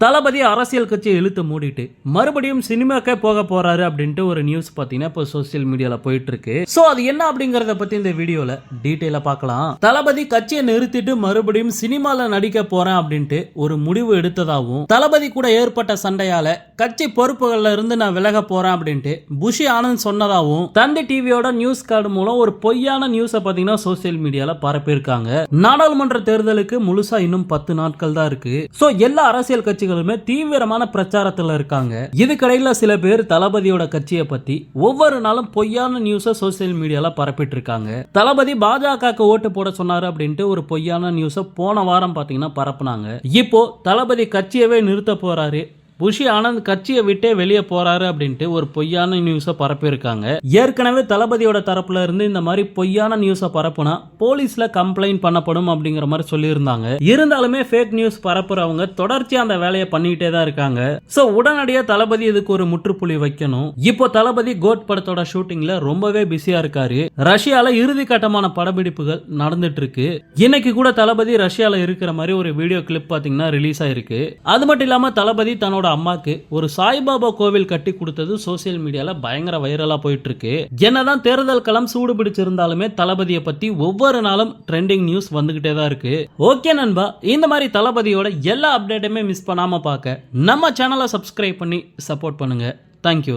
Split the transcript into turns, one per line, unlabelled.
தளபதி அரசியல் கட்சியை இழுத்து மூடிட்டு மறுபடியும் சினிமாக்கே போக போறாரு அப்படின்ட்டு ஒரு நியூஸ் பாத்தீங்கன்னா இப்போ சோசியல் மீடியால போயிட்டு இருக்கு. சோ அது என்ன அப்படிங்கறத பத்தி இந்த வீடியோல டீடைலா பார்க்கலாம். தளபதி கட்சியை நிறுத்திட்டு மறுபடியும் சினிமால நடிக்க போறேன் அப்படின்ட்டு ஒரு முடிவு எடுத்ததாகவும், தளபதி கூட ஏற்பட்ட சண்டையால கட்சி பொறுப்புகள்ல இருந்து நான் விலக போறேன் அப்படின்ட்டு புஷி ஆனந்த் சொன்னதாகவும் தந்தி டிவியோட நியூஸ் கார்டு மூலம் ஒரு பொய்யான நியூஸை பாத்தீங்கன்னா சோசியல் மீடியால பரப்பியிருக்காங்க. நாடாளுமன்ற தேர்தலுக்கு முழுசா இன்னும் 10 நாட்கள் தான் இருக்கு. சோ எல்லா அரசியல் கட்சிகளுமே தீவிரமான பிரச்சாரத்துல இருக்காங்க. இதுக்கடையில சில பேர் தளபதியோட கட்சியை பத்தி ஒவ்வொரு நாளும் பொய்யான நியூஸை சோசியல் மீடியால பரப்பிட்டு இருக்காங்க. தளபதி பாஜகவுக்கு ஓட்டு போட சொன்னாரு அப்படின்ட்டு ஒரு பொய்யான நியூஸை போன வாரம் பாத்தீங்கன்னா பரப்புனாங்க. இப்போ தளபதி கட்சியவே நிறுத்த போறாரு, புஷி ஆனந்த் கட்சியை விட்டே வெளியே போறாரு அப்படின்ட்டு ஒரு பொய்யான நியூஸை பரப்பியிருக்காங்க. ஏற்கனவே தளபதியோட தரப்புல இருந்து இந்த மாதிரி பொய்யான நியூஸை பரப்புனா போலீஸ்ல கம்ப்ளைண்ட் பண்ணப்படும் அப்படிங்கிற மாதிரி சொல்லியிருந்தாங்க. இருந்தாலுமே ஃபேக் நியூஸ் பரப்புறவங்க தொடர்ச்சியா அந்த வேலையை பண்ணிட்டே தான் இருக்காங்க. சோ உடனடியாக தளபதி இதுக்கு ஒரு முற்றுப்புள்ளி வைக்கணும். இப்போ தளபதி கோட் படத்தோட ஷூட்டிங்ல ரொம்பவே பிஸியா இருக்காரு. ரஷ்யால இறுதி கட்டமான படப்பிடிப்புகள் நடந்துட்டு இருக்கு. இன்னைக்கு கூட தளபதி ரஷ்யால இருக்கிற மாதிரி ஒரு வீடியோ கிளிப் பாத்தீங்கன்னா ரிலீஸ் ஆயிருக்கு. அது மட்டும் இல்லாம தளபதி தன்னோட அம்மாக்கு ஒரு சாய்பாபா கோவில் கட்டி கொடுத்தது சோசியல் மீடியால பயங்கர வைரலா போயிட்டு இருக்கு. என்னதான் தேர்தல் களம் சூடு பிடிச்சிருந்தாலுமே தளபதியை பத்தி ஒவ்வொரு நாளும் ட்ரெண்டிங் நியூஸ் வந்துகிட்டே தான் இருக்கு. ஓகே நண்பா, இந்த மாதிரி தளபதியோட எல்லா அப்டேட்டுமே மிஸ் பண்ணாம பார்க்க நம்ம சேனலை சப்ஸ்கிரைப் பண்ணி சப்போர்ட் பண்ணுங்க. தேங்க்யூ.